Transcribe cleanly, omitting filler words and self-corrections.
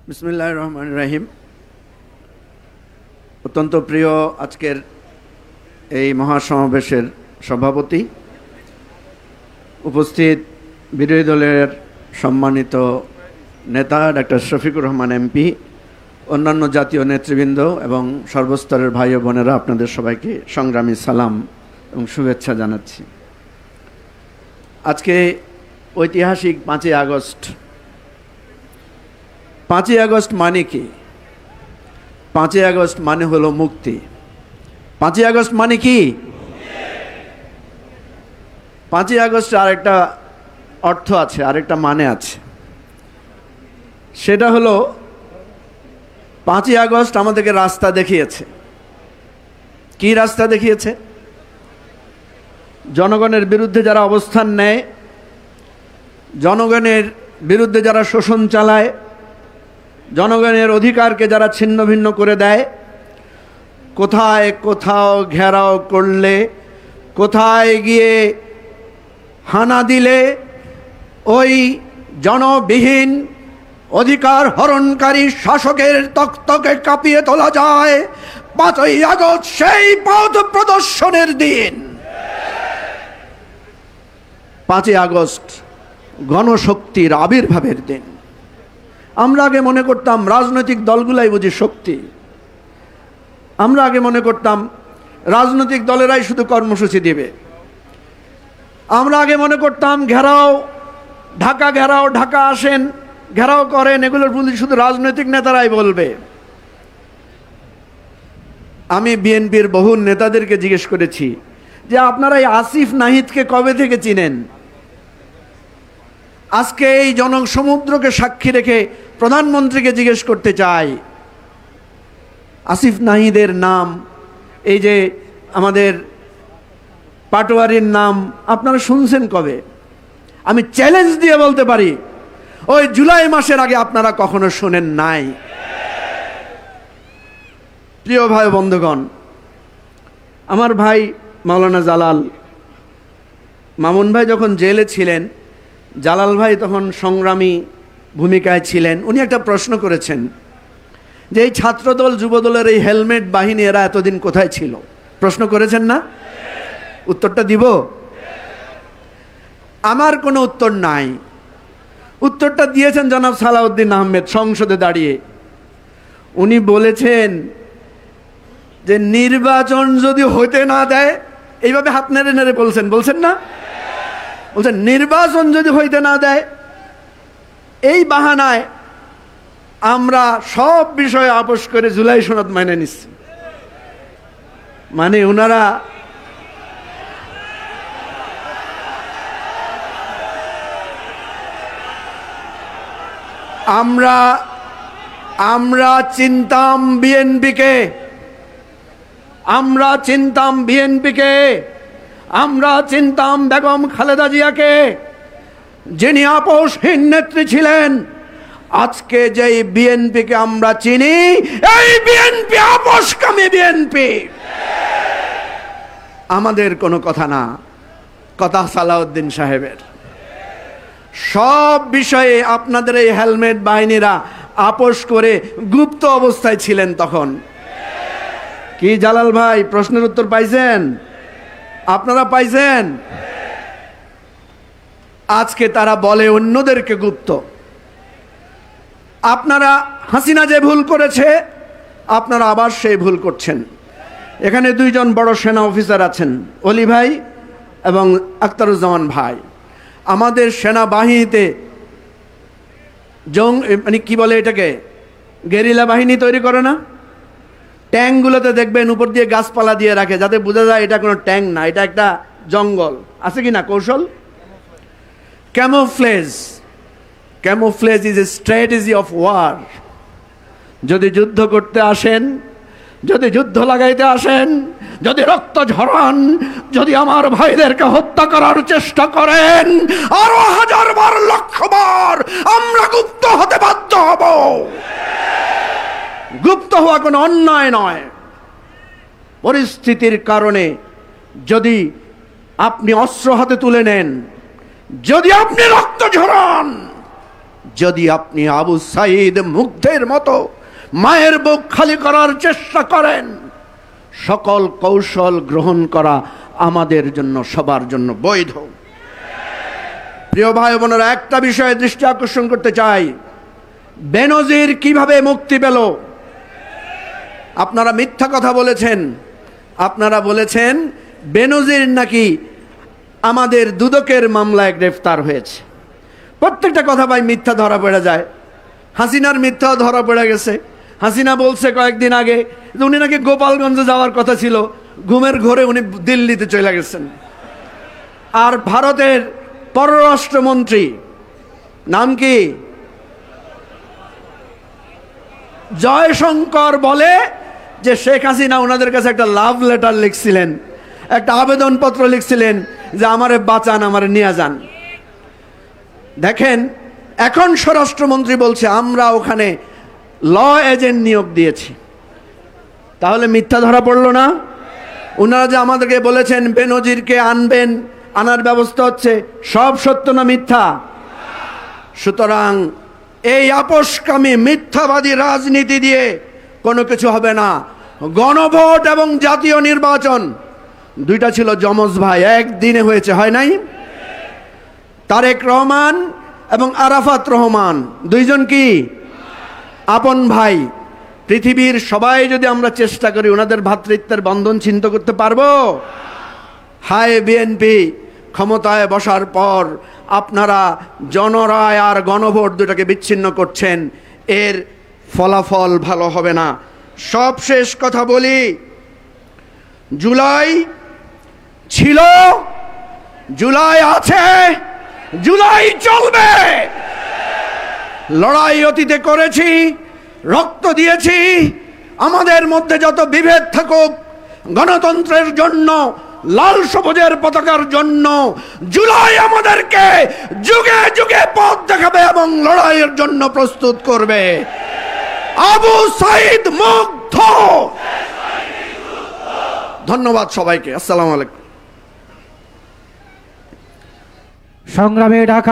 বিসমিল্লাহির রহমানির রহিম। অত্যন্ত প্রিয় আজকের এই মহাসমাবেশের সভাপতি, উপস্থিত বিরোধী দলের সম্মানিত নেতা ডক্টর শফিকুর রহমান এমপি, অন্যান্য জাতীয় নেতৃবৃন্দ এবং সর্বস্তরের ভাই ও বোনেরা, আপনাদের সবাইকে সংগ্রামী সালাম এবং শুভেচ্ছা জানাচ্ছি। আজকে ঐতিহাসিক 5ই আগস্ট। 5ই আগস্ট মানে কি? 5ই আগস্ট মানে হলো মুক্তি। 5ই আগস্ট মানে কি? 5ই আগস্টের আরেকটা অর্থ আছে, আরেকটা মানে আছে। সেটা হলো 5ই আগস্ট আমাদেরকে রাস্তা দেখিয়েছে। কি রাস্তা দেখিয়েছে? জনগণের বিরুদ্ধে যারা অবস্থান নেয়, জনগণের বিরুদ্ধে যারা শোষণ চালায়, জনগণের অধিকারকে যারা ছিন্ন ভিন্ন করে দেয়, কোথায় কোথাও ঘেরাও করলে, কোথায় গিয়ে হানা দিলে ওই জনবিহীন অধিকার হরণকারী শাসকের তকতকে কাঁপিয়ে তোলা যায়। 5ই আগস্ট সেই পথ প্রদর্শনের দিন। 5ই আগস্ট গণশক্তির আবির্ভাবের দিন। আমরা আগে মনে করতাম রাজনৈতিক দলগুলাই বুঝি শক্তি। আমরা আগে মনে করতাম রাজনৈতিক দলেরাই শুধু কর্মসূচি দিবে। আমরা আগে মনে করতাম ঘেরাও, ঢাকা আসেন, ঘেরাও করেন, এগুলোর শুধু রাজনৈতিক নেতারাই বলবে। আমি বিএনপির বহু নেতাদেরকে জিজ্ঞেস করেছি যে আপনারা এই আসিফ নাহিদকে কবে থেকে চিনেন? আজকে এই জনসমুদ্রকে সাক্ষী রেখে প্রধানমন্ত্রীকে জিজ্ঞেস করতে চাই, আসিফ নাহিদের নাম, এই যে আমাদের পাটোয়ারির নাম আপনারা শুনছেন কবে? আমি চ্যালেঞ্জ দিয়ে বলতে পারি ওই জুলাই মাসের আগে আপনারা কখনো শোনেন নাই। প্রিয় ভাই বন্ধুগণ, আমার ভাই মাওলানা জালাল, মামুন ভাই যখন জেলে ছিলেন, জালাল ভাই তখন সংগ্রামী ভূমিকায় ছিলেন। উনি একটা প্রশ্ন করেছেন যে এই ছাত্রদল যুবদলের এই হেলমেট বাহিনী এরা এতদিন কোথায় ছিল? প্রশ্ন করেছেন না? উত্তরটা দিব? আমার কোনো উত্তর নাই। উত্তরটা দিয়েছেন জনাব সালাউদ্দিন আহমেদ সংসদে দাঁড়িয়ে। উনি বলেছেন যে নির্বাচন যদি হতে না দেয়, এইভাবে হাত নেড়ে নেড়ে বলছেন না? বলছেন নির্বাচন যদি হইতে না দেয়, এই বাহানায় আমরা সব বিষয়ে আপোষ করে জুলাই সনদ মেনে নিচ্ছি। মানে ওনারা আমরা চিনতাম বিএনপিকে, আমরা চিনতাম বেগম খালেদা জিয়াকে, যিনি আপোষহীন নেত্রী ছিলেন। আজকে যেই বিএনপিকে আমরা চিনি, এই বিএনপি আপোষকামী বিএনপি। আমাদের কোনো কথা না, কথা সালাউদ্দিন সাহেবের। সব বিষয়ে আপনাদের এই হেলমেট বাহিনীরা আপোষ করে গুপ্ত অবস্থায় ছিলেন তখন। কি জালাল ভাই, প্রশ্নের উত্তর পাইছেন? আপনারা পাইছেন? আজকে তারা বলে অন্যদেরকে গুপ্ত। আপনারা হাসিনা যে ভুল করেছে, আপনারা আবার সেই ভুল করছেন। এখানে দুইজন বড় সেনা অফিসার আছেন, অলি ভাই এবং আখতারুজ্জামান ভাই। আমাদের সেনাবাহিনীতে মানে কি বলে এটাকে, গেরিলা বাহিনী তৈরি করে না? ট্যাঙ্কগুলোতে দেখবেন উপর দিয়ে গাছপালা দিয়ে রাখে, যাতে বোঝা যায় এটা কোনো ট্যাঙ্ক না, এটা একটা জঙ্গল। আছে কি না কৌশল? Camouflage is a strategy of war. যদি যুদ্ধ করতে আসেন, যদি যুদ্ধ লাগাইতে আসেন, যদি রক্ত ঝরান, যদি আমার ভাইদেরকে হত্যা করার চেষ্টা করেন, আরো 1000 বার 1,00,000 বার আমরা গুপ্ত হতে বাধ্য হব। গুপ্ত হওয়া কোনো অন্যায় নয়। পরিস্থিতির কারণে যদি আপনি অস্ত্র হাতে তুলে নেন, যদি আপনি রক্ত ঝরান, যদি আপনি আবু সাঈদ মুগ্ধের মতো মায়ের বুক খালি করার চেষ্টা করেন, সকল কৌশল গ্রহণ করা আমাদের জন্য, সবার জন্য বৈধ। প্রিয় ভাই বোনেরা, একটা বিষয়ে দৃষ্টি আকর্ষণ করতে চাই। বেনজির কিভাবে মুক্তি পেল? আপনারা মিথ্যা কথা বলেছেন। আপনারা বলেছেন বেনজির নাকি আমাদের দুদকের মামলায় গ্রেফতার হয়েছে। প্রত্যেকটা কথা ভাই মিথ্যা ধরা পড়ে যায়। হাসিনার মিথ্যাও ধরা পড়ে গেছে। হাসিনা বলছে কয়েকদিন আগে যে উনি নাকি গোপালগঞ্জে যাওয়ার কথা ছিল, ঘুমের ঘোরে উনি দিল্লিতে চলে গেছেন। আর ভারতের পররাষ্ট্রমন্ত্রী নাম কি? জয়শঙ্কর বলে যে শেখ হাসিনা ওনাদের কাছে একটা লাভ লেটার লিখছিলেন, একটা আবেদনপত্র লিখছিলেন যে আমারে বাঁচান, আমারে নিয়ে যান। দেখেন, এখন স্বরাষ্ট্রমন্ত্রী বলছে আমরা ওখানে ল এজেন্ট নিয়োগ দিয়েছি। তাহলে মিথ্যা ধরা পড়লো না? ওনারা যে আমাদেরকে বলেছেন বেনজিরকে আনবেন, আনার ব্যবস্থা হচ্ছে, সব সত্য না মিথ্যা? সুতরাং এই আপোষকামী মিথ্যাবাদী রাজনীতি দিয়ে কোনো কিছু হবে না। গণভোট এবং জাতীয় নির্বাচন দুইটা ছিল যমজ ভাই, একদিনে হয়েছে, হয় নাই? তারেক রহমান এবং আরাফাত রহমান দুইজন কি আপন ভাই? পৃথিবীর সবাই যদি আমরা চেষ্টা করি ওনাদের ভ্রাতৃত্বের বন্ধন ছিন্ন করতে পারবো? হায় বিএনপি, ক্ষমতায় বসার পর আপনারা জনরায় আর গণভোট দুটাকে বিচ্ছিন্ন করছেন, এর ফলাফল ভালো হবে না। সব শেষ কথা বলি, জুলাই ছিল, জুলাই আছে, জুলাই চলবে। লড়াই অতীতে করেছি, রক্ত দিয়েছি। আমাদের মধ্যে যত বিভেদ থাকুক, গণতন্ত্রের জন্য, লাল সবুজের পতাকার জন্য জুলাই আমাদেরকে যুগে যুগে পথ দেখাবে এবং লড়াইয়ের জন্য প্রস্তুত করবে। আবু সাঈদ মুগ্ধ। ধন্যবাদ সবাইকে। আসসালামু আলাইকুম। সংগ্রামে ঢাকা।